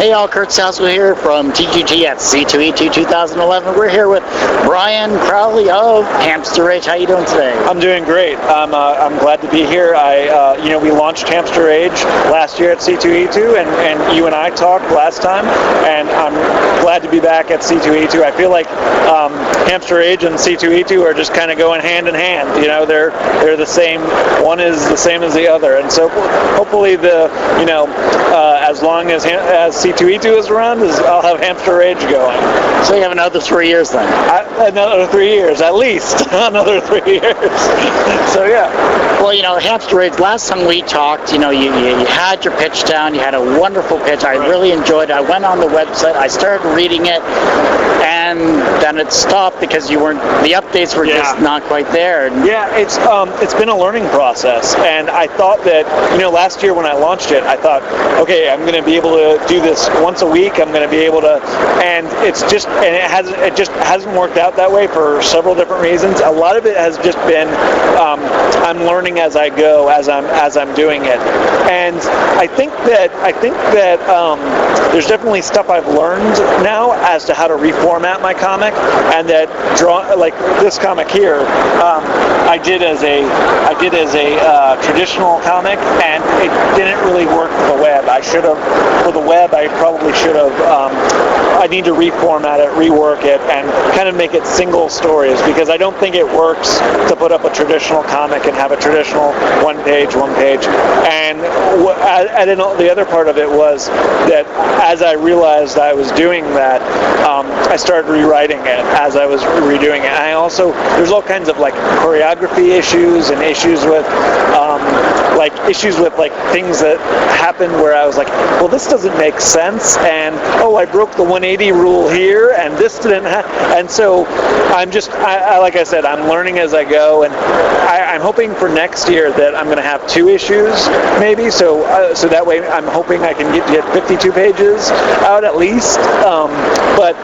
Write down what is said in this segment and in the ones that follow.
Hey all, Kurt Sasso here from TGT at C2E2 2011. We're here with Brian Crowley of Hamster Rage. How you doing today? I'm doing great. I'm glad to be here. We launched Hamster Rage last year at C2E2, and you and I talked last time, and I'm glad to be back at C2E2. I feel like Hamster Rage and C2E2 are just kind of going hand in hand. You know, they're the same. One is the same as the other, and so hopefully as long as C2E2 is around, I'll have Hamster Rage going. So you have another 3 years then? Another 3 years, at least. Another 3 years. So yeah. Well, Hamster Rage, last time we talked, you had your pitch down. You had a wonderful pitch. I really enjoyed it. I went on the website. I started reading it, and then it stopped because the updates were just not quite there. Yeah, it's been a learning process, and I thought that, last year when I launched it, I thought, okay, I'm going to be able to do this once a week. I'm going to be able to, and it just hasn't worked out that way for several different reasons. A lot of it has just been I'm learning as I go, as I'm doing it, and I think that there's definitely stuff I've learned now as to how to reformat my comic, and that like this comic here, I did as a traditional comic, and it didn't really work for the web. For the web, I probably should have. I need to reformat it, rework it, and kind of make it single stories, because I don't think it works to put up a traditional comic and have a traditional one page. And the other part of it was that as I realized I was doing that, I started rewriting it as I was redoing it. And there's all kinds of like choreography issues and issues with things that happened where I was like, well, this doesn't make sense, and I broke the 180 rule here, and this didn't and so like I said, I'm learning as I go, and I'm hoping for next year that I'm going to have 2 issues maybe, so that way I'm hoping I can get 52 pages out at least, but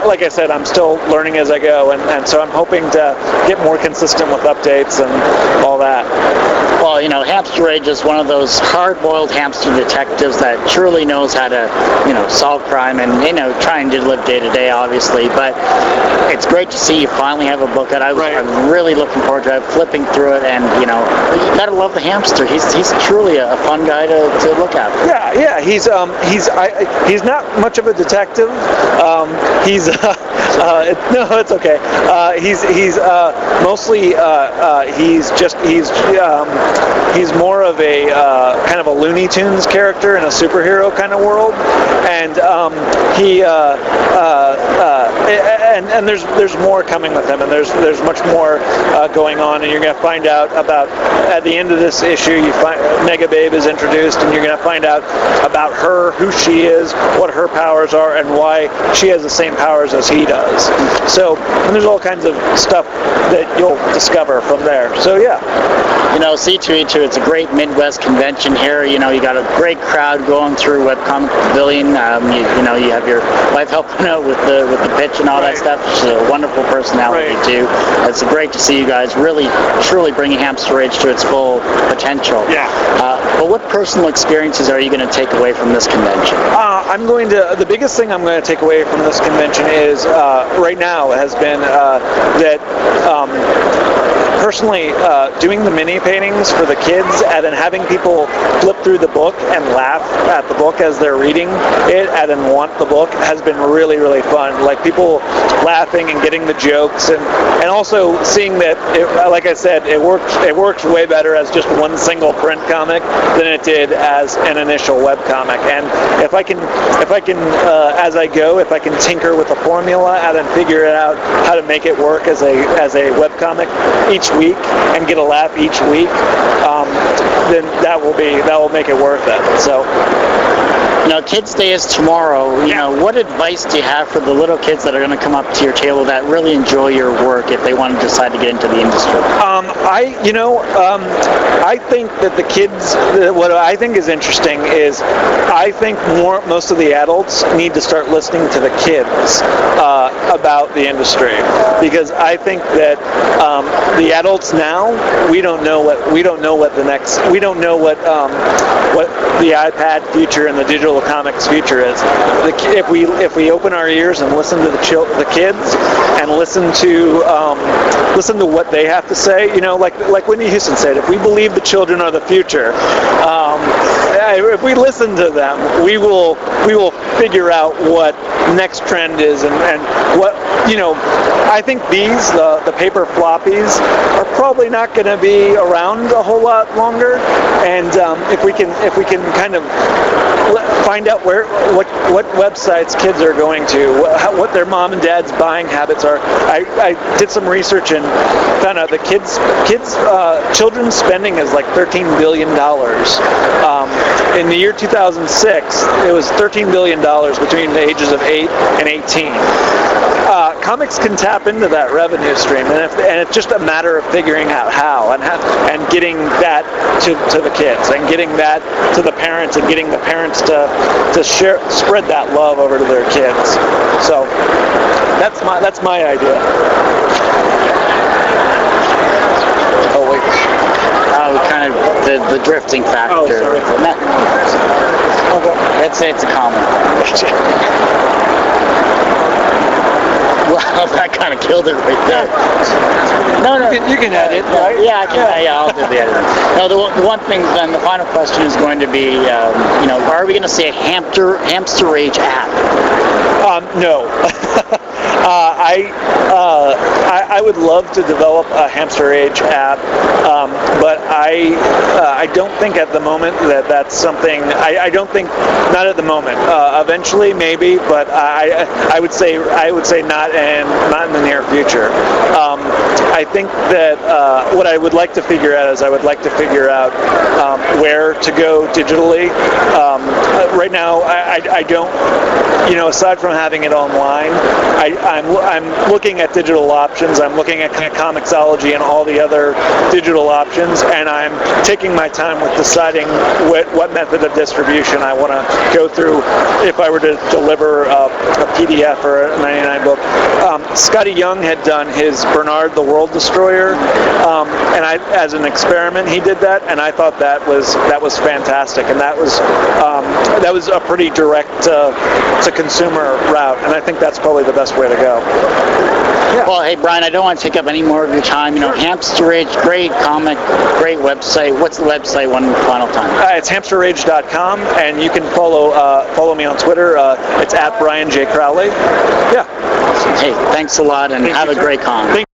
like I said, I'm still learning as I go, and so I'm hoping to get more consistent with updates and all that. Well, Hamster Rage is one of those hard-boiled hamster detectives that truly knows how to, solve crime and, trying to live day-to-day, obviously. But it's great to see you finally have a book that I'm really looking forward to flipping through it. And, you got to love the hamster. He's truly a fun guy to look at. Yeah. He's not much of a detective. No, it's okay. He's mostly he's more of a kind of a Looney Tunes character in a superhero kind of world, and there's more coming with him, and there's much more going on, and you're going to find out about at the end of this issue. Mega Babe is introduced, and you're going to find out about her, who she is, what her powers are, and why she has the same powers as he does. So, and there's all kinds of stuff that you'll discover from there. So yeah. C2E2, it's a great Midwest convention here. You got a great crowd going through Webcomic Pavilion. You have your wife helping out with the pitch and all that stuff. She's a wonderful personality too. It's great to see you guys really, truly bringing Hamster Rage to its full potential. Yeah. But what personal experiences are you going to take away from this convention? The biggest thing I'm going to take away from this convention is, right now, has been that personally, doing the mini paintings for the kids and then having people flip through the book and laugh at the book as they're reading it and then want the book has been really, really fun. Like people laughing and getting the jokes, and also seeing that, like I said, it works way better as just one single print comic than it did as an initial web comic. And if I can as I go, if I can tinker with the formula and then figure it out how to make it work as a web comic each week and get a laugh each week, then that will make it worth it. So. Kids Day is tomorrow. What advice do you have for the little kids that are going to come up to your table that really enjoy your work if they want to decide to get into the industry? I think that the kids, what I think is interesting is I think most of the adults need to start listening to the kids about the industry, because I think that the adults now, we don't know what the iPad future and the digital Marvel Comics' future is. If we open our ears and listen to the kids and listen to what they have to say, like Whitney Houston said, if we believe the children are the future, if we listen to them, we will figure out what next trend is and what I think the paper floppies are probably not going to be around a whole lot longer, and if we can kind of find out what websites kids are going to, what their mom and dad's buying habits are. I did some research and found out that children's spending is like $13 billion. In the year 2006, it was $13 billion between the ages of 8 and 18. Comics can tap into that revenue stream, and it's just a matter of figuring out how and getting that to the kids and getting that to the parents and getting the parents to spread that love over to their kids. So that's my idea. Oh wait. Kind of the drifting factor. Oh, sorry. It's a common. Well, that kind of killed it right there. No. You can edit, right? Yeah, I'll do the editing. No, the one thing, then the final question is going to be, are we going to see a Hamster Age app? No. I would love to develop a Hamster Age app, but I don't think at the moment that's something. I don't think, not at the moment. Eventually, maybe, but I would say not in the near future. I think that what I would like to figure out is where to go digitally. Right now, I don't. Aside from having it online, I'm looking at digital options. I'm looking at Comixology and all the other digital options, and I'm taking my time with deciding what method of distribution I want to go through if I were to deliver a PDF or a 99 book. Scotty Young had done his Bernard the World Destroyer, and as an experiment, he did that, and I thought that was fantastic, and that was a pretty direct to consumer route, and I think that's probably the best way to go. Yeah. Well, hey, Brian, I don't want to take up any more of your time. Hamster Age, great comic, great website. What's the website one final time? It's hamsterage.com, and you can follow me on Twitter. It's @Brian J. Crowley. Yeah. Hey, thanks a lot, and have a great con.